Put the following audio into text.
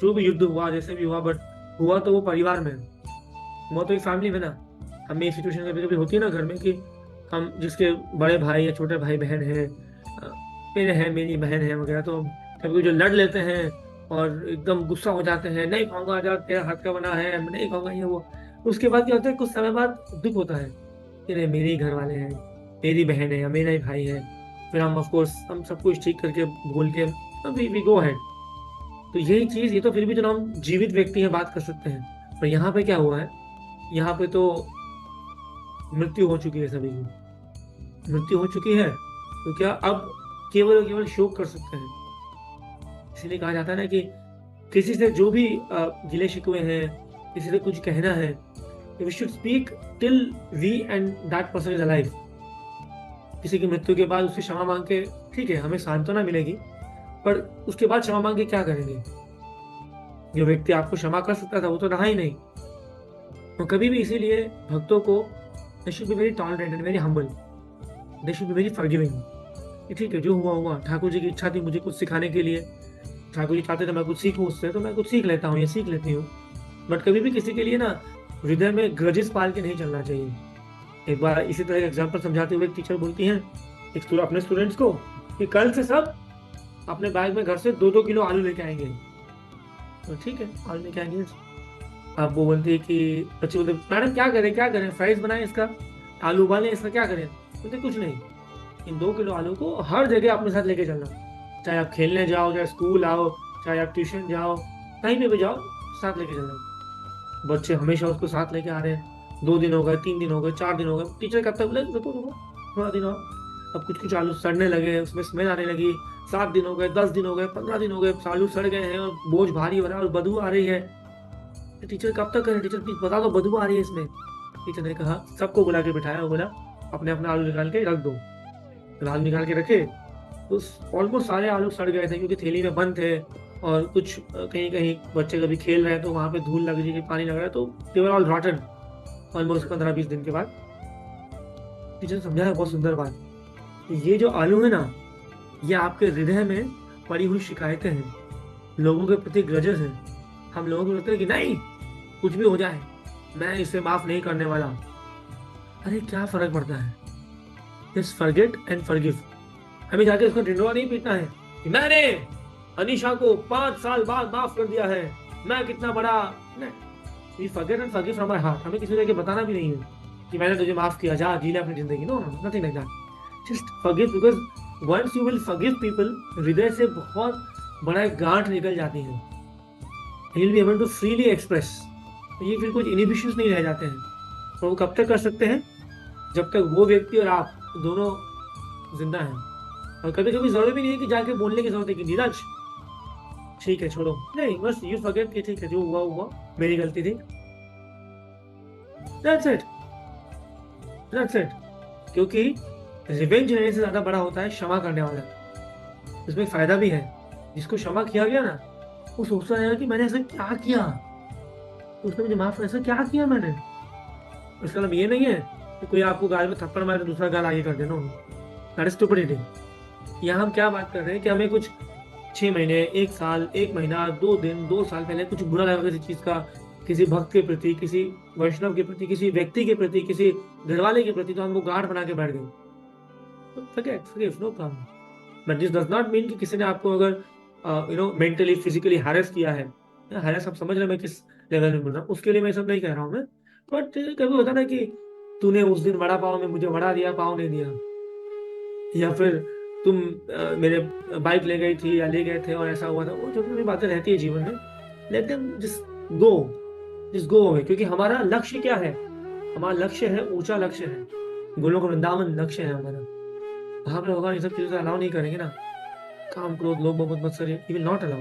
जो भी युद्ध हुआ, जैसे भी हुआ, बट हुआ तो वो परिवार में, हुआ तो एक फैमिली में ना। हमें ये सिचुएशन कभी कभी होती है ना घर में कि हम जिसके बड़े भाई या छोटे भाई बहन हैं, मेरे हैं, मेरी बहन है वगैरह, तो कभी कभी जो लड़ लेते हैं और एकदम गुस्सा हो जाते हैं, नहीं खाऊंगा, जा तेरा हाथ का बना है, मैं नहीं खाऊंगा, ये वो। उसके बाद क्या होता है, कुछ समय बाद दुख होता है कि नहीं, मेरे ही घर वाले हैं, मेरी बहन है या मेरा ही भाई है। फिर हम ऑफ कोर्स हम सब कुछ ठीक करके भूल के वी गो है। तो यही चीज, ये तो फिर भी जो हम जीवित व्यक्ति हैं बात कर सकते हैं, पर यहाँ पे क्या हुआ है, यहाँ पे तो मृत्यु हो चुकी है, सभी की मृत्यु हो चुकी है। तो क्या अब केवल और केवल शोक कर सकते हैं। इसीलिए कहा जाता है ना कि किसी से जो भी गिले शिकवे हैं, किसी से कुछ कहना है, we should speak till we and that person is alive. किसी की मृत्यु के बाद उससे क्षमा मांग के, ठीक है, हमें सांत्वना मिलेगी, पर उसके बाद क्षमा मांग के क्या करेंगे? जो व्यक्ति आपको क्षमा कर सकता था वो तो रहा ही नहीं। तो कभी भी इसीलिए भक्तों को they should be very tolerant and very humble, they should be very forgiving. ठीक है, जो हुआ हुआ, ठाकुर जी की इच्छा थी मुझे कुछ सिखाने के लिए, ठाकुर जी चाहते थे मैं कुछ सीखूं उससे, तो मैं कुछ सीख लेता हूँ या सीख लेती हूँ। बट कभी भी किसी के लिए ना हृदय में ग्रजेस पाल के नहीं चलना चाहिए। एक बार इसी तरह का एग्जाम्पल समझाते हुए एक टीचर बोलती हैं अपने स्टूडेंट्स को कि कल से सब अपने बैग में घर से 2-2 किलो आलू लेके आएंगे। तो ठीक है, आलू लेके आएंगे। अब वो बोलती है कि बच्चे बोलते मैडम क्या करें, क्या करें, फ्राइज बनाएं इसका, आलू उबालें इसका, क्या करें? बोलते कुछ नहीं, इन 2 किलो आलू को हर जगह अपने साथ लेके चलना, चाहे आप खेलने जाओ, चाहे स्कूल आओ, चाहे आप ट्यूशन जाओ, कहीं पे भी जाओ, साथ लेके चलना। बच्चे हमेशा उसको साथ लेके आ रहे हैं, 2 दिन हो गए, 3 दिन हो गए, 4 दिन हो गए, टीचर कब तक बोले रुको रुको, थोड़ा दिन और। अब कुछ कुछ आलू सड़ने लगे, उसमें स्मेल आने लगी, 7 दिन हो गए, 10 दिन हो गए, 15 दिन हो गए, आलू सड़ गए हैं और बोझ भारी हो रहा है और बदबू आ रही है। तो टीचर कब तक करें, टीचर प्लीज बता दो, बदबू आ रही है इसमें। टीचर ने कहा, सबको बुला के बिठाया और बोला अपने अपने आलू निकाल के रख दो। आलू निकाल के रखे, तो ऑलमोस्ट सारे आलू सड़ गए थे क्योंकि थैली में बंद थे, और कुछ कहीं कहीं बच्चे कभी खेल रहे हैं तो वहां पे धूल लग रही है, पानी लग रहा है, तो दे वर ऑल रॉटन। ऑलमोस्ट 15-20 दिन के बाद टीचर ने समझाया बहुत सुंदर बात, कि ये जो आलू है ना, ये आपके हृदय में पड़ी हुई शिकायतें हैं, लोगों के प्रति ग्रजेस हैं। हम लोगों को लगता है कि नहीं, कुछ भी हो जाए मैं इसे माफ नहीं करने वाला। अरे क्या फर्क पड़ता है, जस्ट फॉरगेट एंड फॉरगिव। हमें जाके उसको ढिंढोरा नहीं पीटना है कि मैंने अनीशा को 5 साल बाद माफ कर दिया है, मैं कितना बड़ा। नहीं, we forget and forgive from our heart. हमें किसी को जाके बताना भी नहीं है कि मैंने तुझे माफ किया, जा जी ले अपनी जिंदगी। No no, nothing like that. Just forgive, because once you will forgive people, हृदय से बहुत बड़ा एक गांठ निकल जाती है, he will be able to freely express. ये फिर कुछ इनिबिशंस नहीं रह जाते हैं। और वो कब तक कर सकते हैं, जब तक वो व्यक्ति और आप दोनों जिंदा हैं। और कभी कभी जरूरी भी नहीं है कि जाके बोलने की जरूरत है कि नीरज ठीक है छोड़ो, नहीं, बस यू फॉरगेट कि ठीक है, जो हुआ हुआ, मेरी गलती थी, दैट्स इट, दैट्स इट। क्योंकि रिवेंज लेने से ज्यादा बड़ा होता है क्षमा करने वाला। इसमें फायदा भी है, जिसको क्षमा किया गया ना, वो सोचता रहेगा कि मैंने ऐसा क्या किया, तो उसने मुझे माफ, ऐसा क्या किया मैंने। इसका मतलब ये नहीं है कि कोई आपको गाल में थप्पड़ मारे तो दूसरा गाल आगे कर देना, दैट इज स्टुपिडिटी। यहाँ हम क्या बात कर रहे हैं कि हमें कुछ 6 महीने, 1 साल, 1 महीना, 2 दिन, 2 साल पहले कुछ बुरा लगा किसी चीज का, किसी भक्त के प्रति, किसी वैष्णव के प्रति, किसी व्यक्ति के प्रति, किसी घरवाले के प्रति, तो हम वो गांठ बना के बैठ गए। तो forget, forgive, no problem. But this does not mean कि किसी ने आपको अगर मेंटली फिजिकली हैरेस किया है, हैरेस आप समझ रहे हैं मैं किस लेवल में बोल रहा हूँ, उसके लिए मैं सब नहीं कह रहा हूँ मैं। बट कभी होता ना कि तूने उस दिन वड़ा पाव में मुझे वड़ा दिया, पाव नहीं दिया, या फिर तुम मेरे बाइक ले गई थी या ले गए थे और ऐसा हुआ था, वो जो भी बातें रहती है जीवन में, let them just go, just go away. क्योंकि हमारा लक्ष्य क्या है, हमारा लक्ष्य है, ऊंचा लक्ष्य है, गोलोक वृंदावन लक्ष्य है हमारा। वहां पर भगवान ये सब चीजें अलाउ नहीं करेंगे ना, काम क्रोध लोभ मोह मत, ही विल नॉट अलाउ।